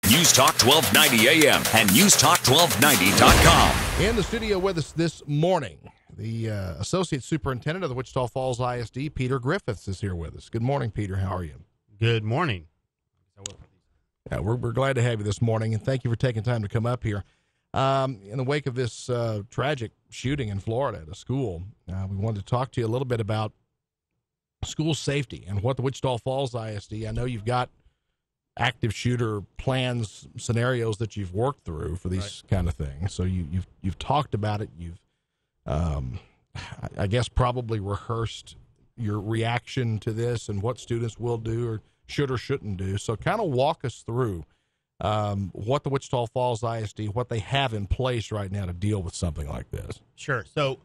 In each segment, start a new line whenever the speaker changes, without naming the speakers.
NewsTalk 1290 AM and NewsTalk1290.com.
In the studio with us this morning, the Associate Superintendent of the Wichita Falls ISD, Peter Griffith, is here with us. Good morning, Peter. How are you?
Good morning.
Yeah, we're glad to have you this morning, and thank you for taking time to come up here. In the wake of this tragic shooting in Florida at a school, we wanted to talk to you a little bit about school safety and what the Wichita Falls ISD, I know you've got active shooter plans, scenarios that you've worked through for these kind of things. So you've talked about it. You've, I guess, probably rehearsed your reaction to this and what students will do or should or shouldn't do. So kind of walk us through what the Wichita Falls ISD, what they have in place right now to deal with something like this.
Sure. So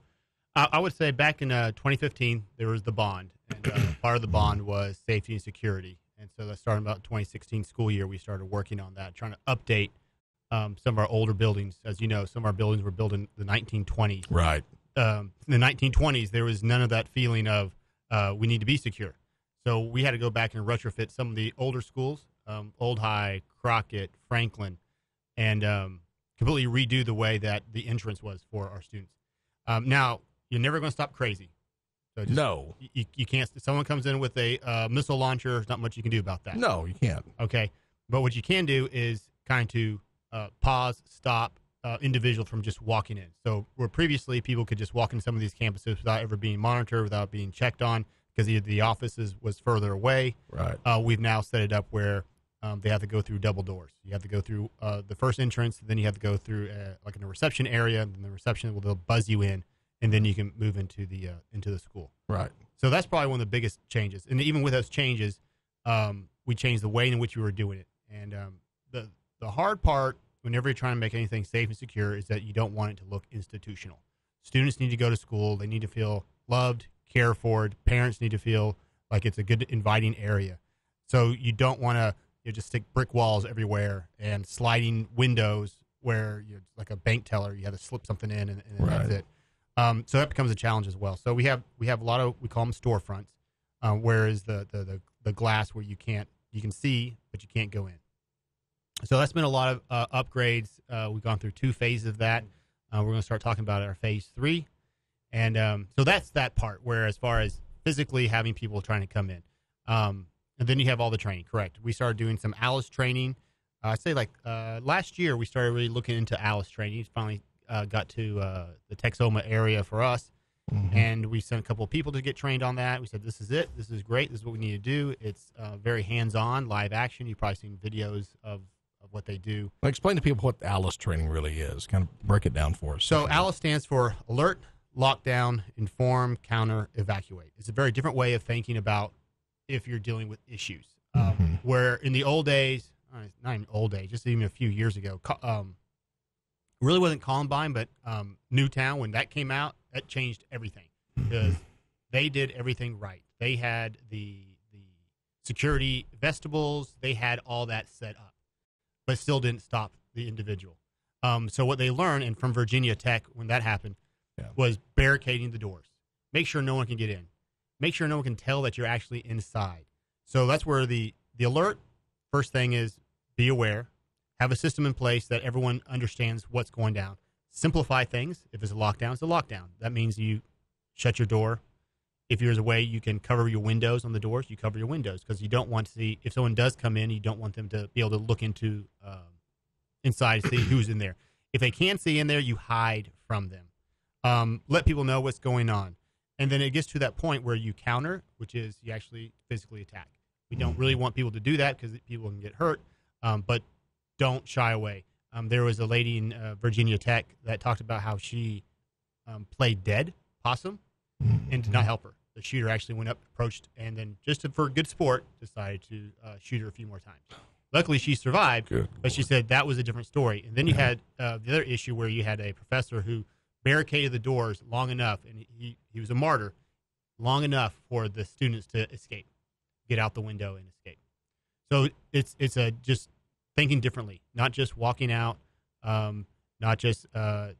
I would say back in 2015, there was the bond, and part of the bond was safety and security. And so that started about 2016 school year, we started working on that, trying to update some of our older buildings. As you know, some of our buildings were built in the 1920s.
Right.
In the 1920s, there was none of that feeling of we need to be secure. So we had to go back and retrofit some of the older schools, Old High, Crockett, Franklin, and completely redo the way that the entrance was for our students. Now, you're never going to stop crazy. So
No.
You can't. If someone comes in with a missile launcher, there's not much you can do about that.
No, you can't.
Okay. But what you can do is kind of pause, stop individual from just walking in. So where previously people could just walk into some of these campuses without ever being monitored, without being checked on, because either the offices was further away.
Right.
We've now set it up where they have to go through double doors. You have to go through the first entrance, then you have to go through like in a reception area, and the reception they'll buzz you in, and then you can move into the school.
Right.
So that's probably one of the biggest changes. And even with those changes, we changed the way in which we were doing it. And the hard part, whenever you're trying to make anything safe and secure, is that you don't want it to look institutional. Students need to go to school. They need to feel loved, cared for. Parents need to feel like it's a good, inviting area. So you don't want to just stick brick walls everywhere and sliding windows where you're like a bank teller. You have to slip something in, and that's it. So that becomes a challenge as well. So we have a lot of, we call them storefronts, whereas the glass where you can see, but you can't go in. So that's been a lot of upgrades. We've gone through 2 phases of that. We're going to start talking about our phase 3. And so that's that part where, as far as physically having people trying to come in. And then you have all the training, correct. We started doing some ALICE training. I'd say last year we started really looking into ALICE training. Finally got to the Texoma area for us. Mm-hmm. And we sent a couple of people to get trained on that. We said, this is it. This is great. This is what we need to do. It's very hands-on, live action. You've probably seen videos of what they do.
Well, explain to people what ALICE training really is. Kind of break it down for us.
So ALICE stands for Alert, Lockdown, Inform, Counter, Evacuate. It's a very different way of thinking about if you're dealing with issues. Where in the old days, not even old days, just even a few years ago, really wasn't Columbine, but Newtown, when that came out, that changed everything because they did everything right. They had the security vestibules, they had all that set up, but still didn't stop the individual. So what they learned, and from Virginia Tech when that happened, was barricading the doors. Make sure no one can get in. Make sure no one can tell that you're actually inside. So that's where the alert, first thing is be aware. Have a system in place that everyone understands what's going down. Simplify things. If it's a lockdown, it's a lockdown. That means you shut your door. If there's a way you can cover your windows on the doors, you cover your windows because you don't want to see, if someone does come in, you don't want them to be able to look into inside to see who's in there. If they can see in there, you hide from them. Let people know what's going on. And then it gets to that point where you counter, which is you actually physically attack. We don't really want people to do that because people can get hurt, but don't shy away. There was a lady in Virginia Tech that talked about how she played dead possum and did not help her. The shooter actually went up, approached, and then just for good sport, decided to shoot her a few more times. Luckily, she survived, but she said that was a different story. And then you had the other issue where you had a professor who barricaded the doors long enough, and he was a martyr, long enough for the students to escape, get out the window and escape. So it's just thinking differently, not just walking out, not just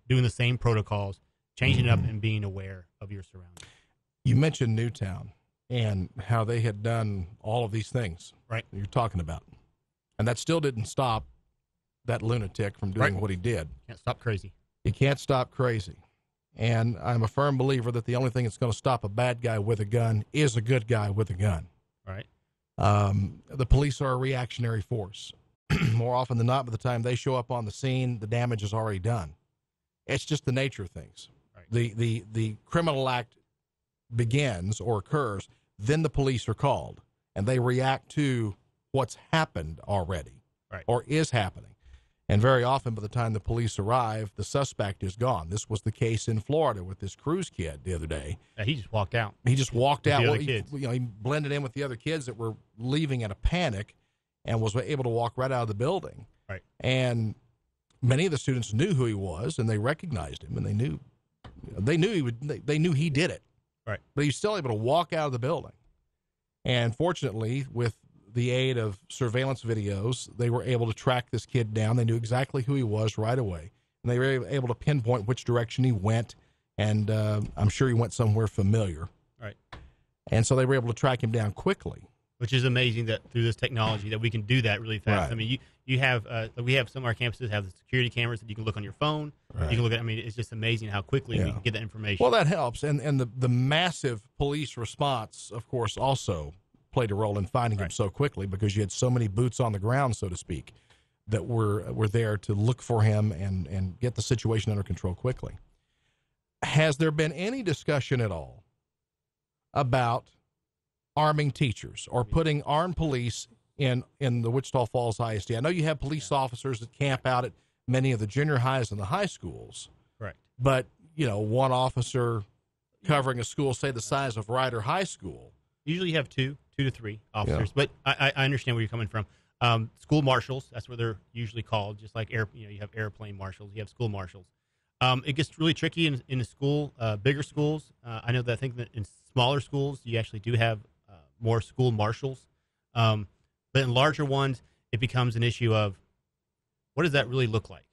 doing the same protocols, changing it up and being aware of your surroundings.
You mentioned Newtown and how they had done all of these things,
right?
You're talking about, and that still didn't stop that lunatic from doing what he did.
Can't stop crazy.
You can't stop crazy. And I'm a firm believer that the only thing that's going to stop a bad guy with a gun is a good guy with a gun.
Right.
The police are a reactionary force. More often than not, by the time they show up on the scene, the damage is already done. It's just the nature of things. Right. The criminal act begins or occurs, then the police are called, and they react to what's happened already,
right,
or is happening. And very often, by the time the police arrive, the suspect is gone. This was the case in Florida with this Cruz kid the other day.
He just walked out.
He just walked out.
The
Well,
other kids.
he blended in with the other kids that were leaving in a panic, and was able to walk right out of the building.
Right.
And many of the students knew who he was, and they recognized him, and they knew he did it.
Right.
But he was still able to walk out of the building. And fortunately, with the aid of surveillance videos, they were able to track this kid down. They knew exactly who he was right away. And they were able to pinpoint which direction he went. And I'm sure he went somewhere familiar.
Right.
And so they were able to track him down quickly.
Which is amazing that through this technology that we can do that really fast.
Right.
I mean, you have we have some of our campuses have the security cameras that you can look on your phone.
Right.
You can look at. I mean, it's just amazing how quickly we can get that information.
Well, that helps, and the massive police response, of course, also played a role in finding him so quickly, because you had so many boots on the ground, so to speak, that were there to look for him and get the situation under control quickly. Has there been any discussion at all about arming teachers or putting armed police in the Wichita Falls ISD? I know you have police officers that camp out at many of the junior highs and the high schools.
Correct.
But, one officer covering a school, say the size of Ryder High School.
Usually you have two to three officers, but I understand where you're coming from. School marshals, that's what they're usually called, just like you have airplane marshals, you have school marshals. It gets really tricky in the school, bigger schools. I know that I think that in smaller schools, you actually do have more school marshals. But in larger ones, it becomes an issue of what does that really look like?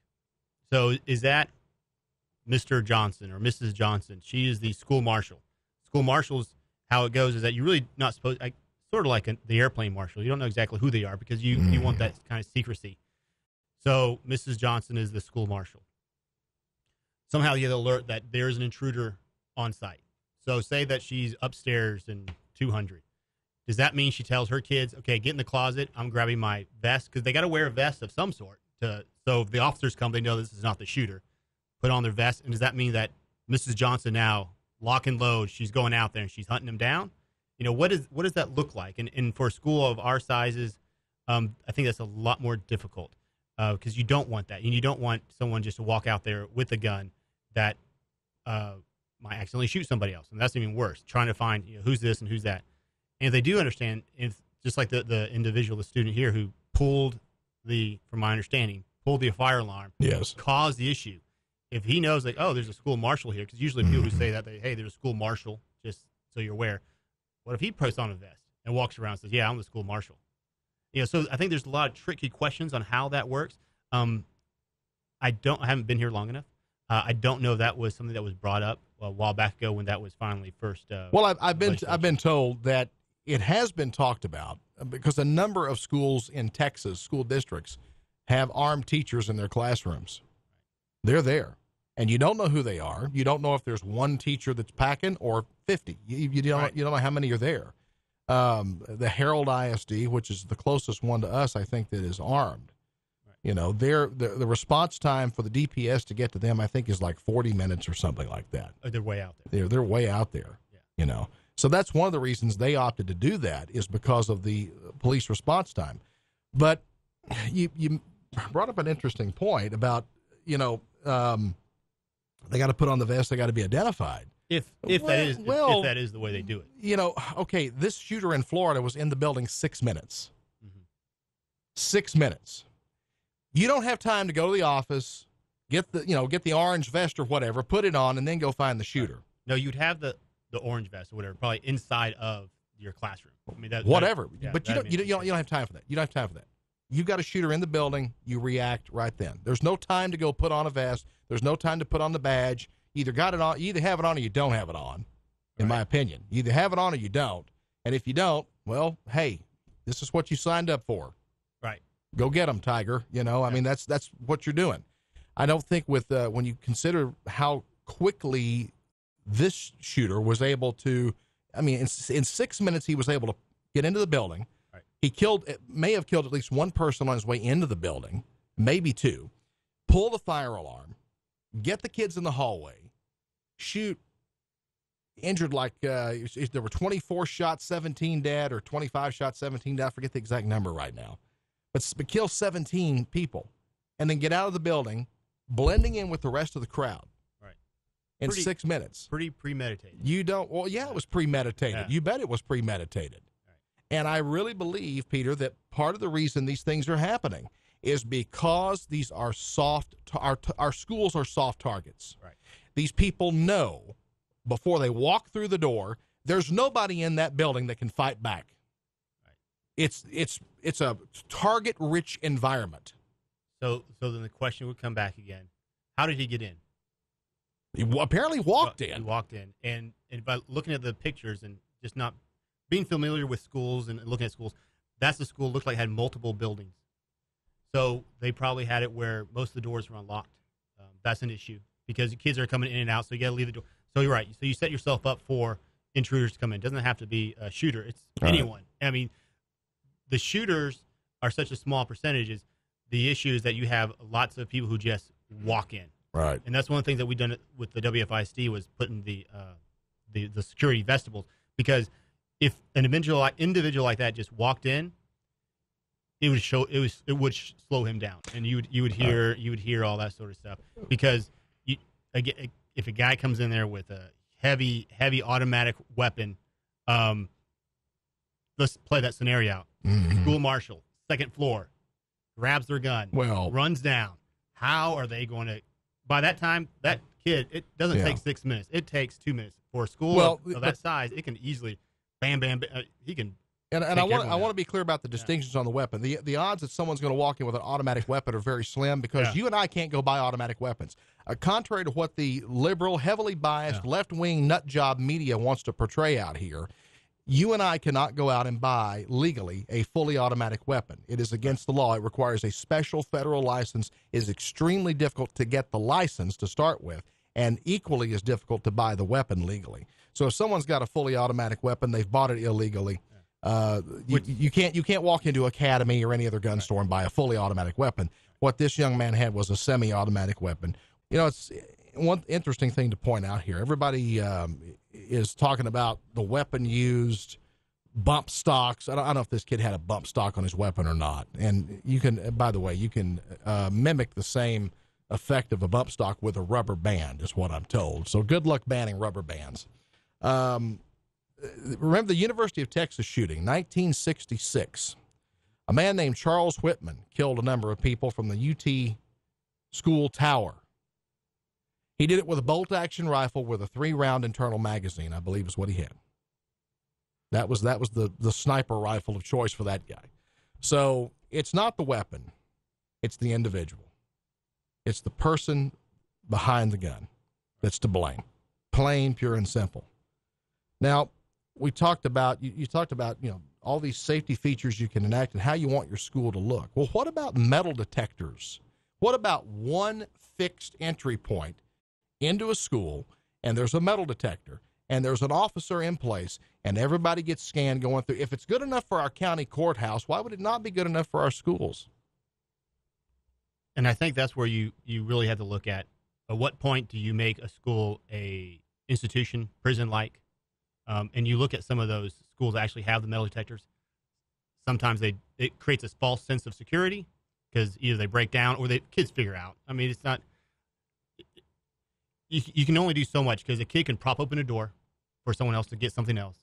So is that Mr. Johnson or Mrs. Johnson? She is the school marshal. School marshals, how it goes is that you're really not supposed, sort of like the airplane marshal. You don't know exactly who they are because you want that kind of secrecy. So Mrs. Johnson is the school marshal. Somehow you get an alert that there's an intruder on site. So say that she's upstairs in 200. Does that mean she tells her kids, okay, get in the closet, I'm grabbing my vest? Because they got to wear a vest of some sort. So if the officers come, they know this is not the shooter. Put on their vest. And does that mean that Mrs. Johnson now, lock and load, she's going out there and she's hunting them down? What does that look like? And for a school of our sizes, I think that's a lot more difficult because you don't want that. And you don't want someone just to walk out there with a gun that might accidentally shoot somebody else. And that's even worse, trying to find who's this and who's that. And if they do understand, just like the individual, the student here who pulled from my understanding, pulled the fire alarm, caused the issue. If he knows, like, oh, there's a school marshal here, because usually people who say that, hey, there's a school marshal, just so you're aware. What if he puts on a vest and walks around and says, yeah, I'm the school marshal? So I think there's a lot of tricky questions on how that works. I haven't been here long enough. I don't know if that was something that was brought up a while back ago when that was finally first.
Well, I've been told that it has been talked about because a number of schools in Texas, school districts, have armed teachers in their classrooms. They're there, and you don't know who they are. You don't know if there's one teacher that's packing or 50. You don't know how many are there. The Herald ISD, which is the closest one to us, I think, that is armed. The response time for the DPS to get to them, I think, is like 40 minutes or something like that.
They're way out there.
They're way out there. Yeah. So that's one of the reasons they opted to do that is because of the police response time. But you brought up an interesting point about, they got to put on the vest, they got to be identified. If
that is the way they do it.
Okay, this shooter in Florida was in the building 6 minutes. 6 minutes. You don't have time to go to the office, get the orange vest or whatever, put it on, and then go find the shooter.
No, you'd have the orange vest or whatever, probably inside of your classroom. I mean,
whatever. But you don't have time for that. You don't have time for that. You've got a shooter in the building. You react right then. There's no time to go put on a vest. There's no time to put on the badge. Either got it on. You either have it on or you don't have it on. In my opinion, you either have it on or you don't. And if you don't, well, hey, this is what you signed up for.
Right.
Go get them, Tiger. I mean, that's what you're doing. I don't think when you consider how quickly this shooter was able to, I mean, in 6 minutes he was able to get into the building.
Right.
He may have killed at least one person on his way into the building, maybe two, pull the fire alarm, get the kids in the hallway, shoot, injured there were 24 shots, 17 dead, or 25 shots, 17 dead. I forget the exact number right now. But kill 17 people and then get out of the building, blending in with the rest of the crowd.
Right.
In 6 minutes.
Pretty premeditated.
It was premeditated.
Yeah.
You bet it was premeditated.
Right.
And I really believe, Peter, that part of the reason these things are happening is because these are our schools are soft targets.
Right.
These people know before they walk through the door, there's nobody in that building that can fight back. It's a target-rich environment.
So then the question would come back again: how did he get in?
He apparently walked in.
He walked in, and by looking at the pictures and just not being familiar with schools and looking at schools, that's the school looked like it had multiple buildings. So they probably had it where most of the doors were unlocked. That's an issue because the kids are coming in and out, so you got to leave the door. So you're right. So you set yourself up for intruders to come in. It doesn't have to be a shooter. It's anyone. Right. I mean, the shooters are such a small percentages. The issue is that you have lots of people who just walk in.
Right.
And that's one of the things that we've done with the WFISD was putting the security vestibules, because if an individual like that just walked in, it would slow him down, and you would hear all that sort of stuff, because if a guy comes in there with a heavy automatic weapon, let's play that scenario out.
Mm-hmm.
School marshal, second floor, grabs their gun, runs down. How are they going to? By that time, that kid, it doesn't take 6 minutes. It takes 2 minutes. For a school of that size, it can easily, bam, he can.
And I want to be clear about the distinctions on the weapon. The odds that someone's going to walk in with an automatic weapon are very slim, because you and I can't go buy automatic weapons. Contrary to what the liberal, heavily biased, left-wing nut job media wants to portray out here, you and I cannot go out and buy legally a fully automatic weapon. It is against the law. It requires a special federal license. It is extremely difficult to get the license to start with, and equally as difficult to buy the weapon legally. So if someone's got a fully automatic weapon, they've bought it illegally. You can't walk into Academy or any other gun store and buy a fully automatic weapon. What this young man had was a semi-automatic weapon. It's one interesting thing to point out here. Everybody is talking about the weapon used, bump stocks. I don't know if this kid had a bump stock on his weapon or not. And you can, by the way, mimic the same effect of a bump stock with a rubber band, is what I'm told. So good luck banning rubber bands. Remember the University of Texas shooting, 1966. A man named Charles Whitman killed a number of people from the UT school tower. He did it with a bolt-action rifle with a 3-round internal magazine, I believe is what he had. That was the sniper rifle of choice for that guy. So it's not the weapon. It's the individual. It's the person behind the gun that's to blame. Plain, pure, and simple. Now, we talked about, you talked about, all these safety features you can enact and how you want your school to look. Well, what about metal detectors? What about one fixed entry point into a school, and there's a metal detector, and there's an officer in place, and everybody gets scanned going through? If it's good enough for our county courthouse, why would it not be good enough for our schools?
And I think that's where you really have to look at what point do you make a school a institution, prison-like? And you look at some of those schools that actually have the metal detectors. Sometimes it creates a false sense of security, because either they break down or kids figure out. I mean, it's not. You can only do so much, because a kid can prop open a door for someone else to get something else.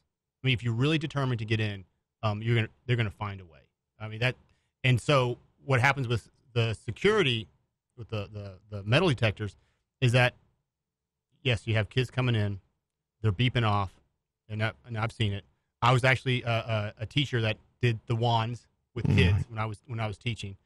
I mean, if you're really determined to get in, they're gonna find a way. I mean that, and so what happens with the security with the metal detectors is that, yes, you have kids coming in, they're beeping off, and I've seen it. I was actually a teacher that did the wands with kids when I was teaching.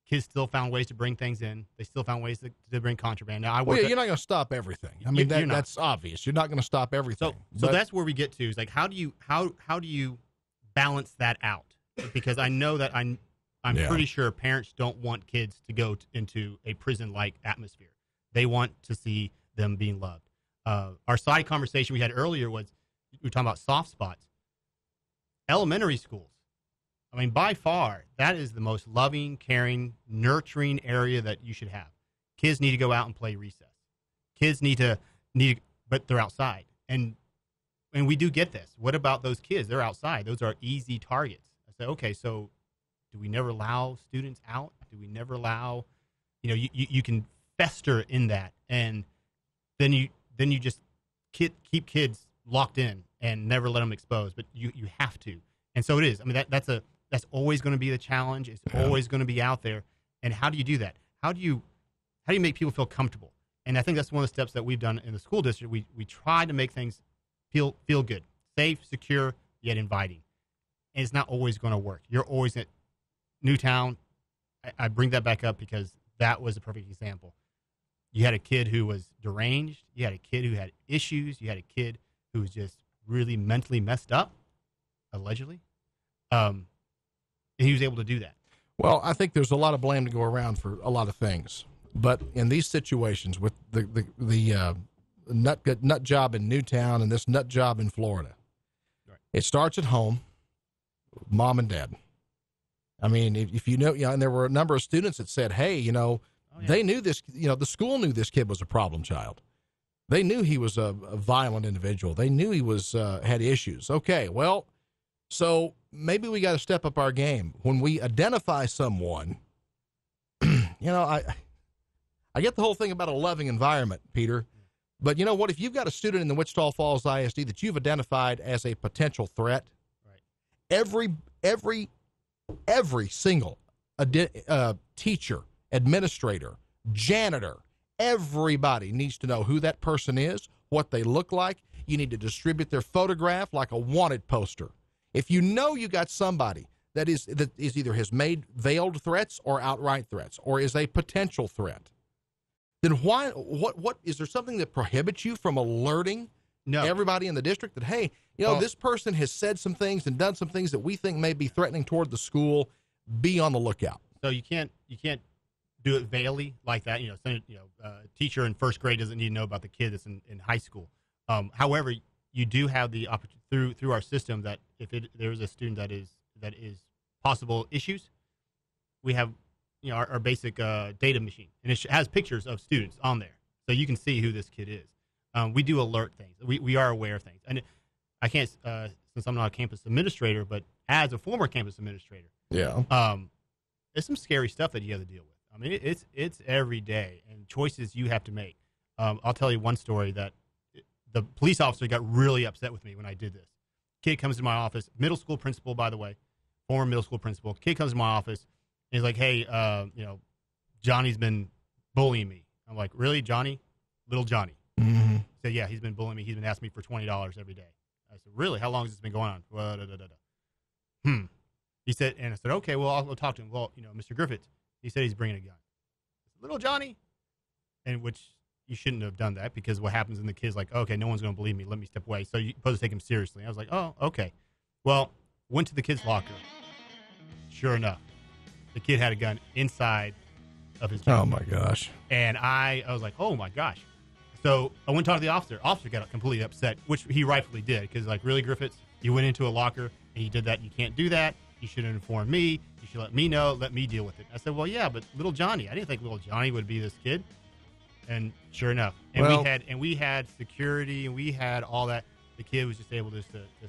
Kids still found ways to bring things in. They still found ways to bring contraband. Now, you're
not going to stop everything. I mean, that's obvious. You're not going to stop everything.
So that's where we get to. Is like, how do you balance that out? Because I know that I'm pretty sure parents don't want kids to go into a prison-like atmosphere. They want to see them being loved. Our side conversation we had earlier was, we were talking about soft spots. Elementary schools. I mean, by far, that is the most loving, caring, nurturing area that you should have. Kids need to go out and play recess. Kids but they're outside. And we do get this. What about those kids? They're outside. Those are easy targets. I said, okay, so do we never allow students out? Do we never allow, you can fester in that, and then you just keep kids locked in and never let them expose. But you have to, and so it is. I mean, that's always going to be the challenge. It's always going to be out there. And how do you do that? How do you make people feel comfortable? And I think that's one of the steps that we've done in the school district. We try to make things feel good, safe, secure, yet inviting. And it's not always going to work. You're always at Newtown. I bring that back up because that was a perfect example. You had a kid who was deranged. You had a kid who had issues. You had a kid who was just really mentally messed up, allegedly. And he was able to do that.
Well, I think there's a lot of blame to go around for a lot of things. But in these situations with the nut job in Newtown and this nut job in Florida, right, it starts at home, mom and dad. I mean, if and there were a number of students that said, hey, they knew this, the school knew this kid was a problem child. They knew he was a violent individual. They knew he was had issues. Okay, well, so maybe we got to step up our game. When we identify someone, I get the whole thing about a loving environment, Peter. But you know what? If you've got a student in the Wichita Falls ISD that you've identified as a potential threat, right, every single teacher, administrator, janitor, everybody needs to know who that person is, what they look like. You need to distribute their photograph like a wanted poster. If you know you got somebody that is either has made veiled threats or outright threats or is a potential threat, then what is there something that prohibits you from alerting everybody in the district that, hey, this person has said some things and done some things that we think may be threatening toward the school. Be on the lookout. So you can't do it veilly like that. A teacher in first grade doesn't need to know about the kid that's in high school. However, you do have the opportunity through our system that if there is a student that is possible issues, we have our basic data machine, and it has pictures of students on there, so you can see who this kid is. We do alert things. We are aware of things, and I can't since I'm not a campus administrator, but as a former campus administrator, there's some scary stuff that you have to deal with. I mean, it's every day and choices you have to make. I'll tell you one story that the police officer got really upset with me when I did this. Kid comes to my office, middle school principal, by the way, former middle school principal. Kid comes to my office. And he's like, hey, Johnny's been bullying me. I'm like, really, Johnny? Little Johnny? Mm-hmm. He said, yeah, he's been bullying me. He's been asking me for $20 every day. I said, really? How long has this been going on? Well, He said, and I said, okay, well, I'll go talk to him. Well, Mr. Griffith, he said he's bringing a gun. I said, little Johnny? And which you shouldn't have done that, because what happens in the kid's like, okay, no one's going to believe me. Let me step away. So you're supposed to take him seriously. I was like, oh, okay. Well, went to the kid's locker. Sure enough, the kid had a gun inside of his jacket. Oh, my gosh. And I was like, oh, my gosh. So I went to talk to the officer. Officer got completely upset, which he rightfully did, because, like, really, Griffiths, you went into a locker and you did that. You can't do that. You should have informed me. You should let me know. Let me deal with it. I said, well, yeah, but little Johnny, I didn't think little Johnny would be this kid. And sure enough, and we had security and we had all that. The kid was just able to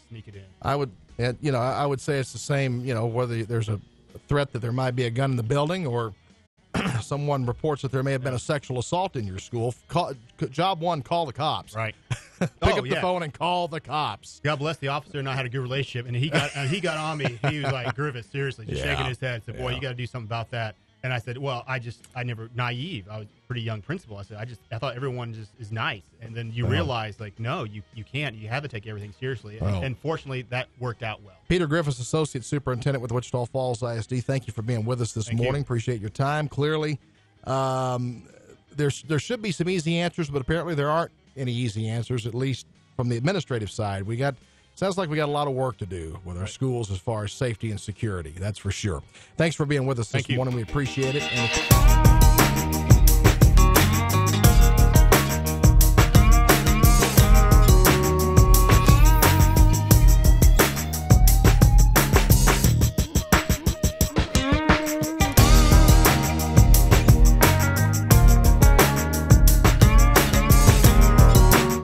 sneak it in. I would say it's the same, whether there's a threat that there might be a gun in the building or someone reports that there may have been a sexual assault in your school. Job one, call the cops. Right. Pick up the phone and call the cops. God bless the officer and I had a good relationship, and he got on me. He was like, Griffith, seriously, just shaking his head. Said, boy, you got to do something about that. And I said, well, I never, naive. I was a pretty young principal. I said, I thought everyone just is nice. And then you realize, like, no, you can't. You have to take everything seriously. And fortunately, that worked out well. Peter Griffith, Associate Superintendent with Wichita Falls ISD, thank you for being with us this morning. Appreciate your time. Clearly, there should be some easy answers, but apparently there aren't any easy answers, at least from the administrative side. We got sounds like we got a lot of work to do with our schools as far as safety and security. That's for sure. Thanks for being with us this morning. We appreciate it. And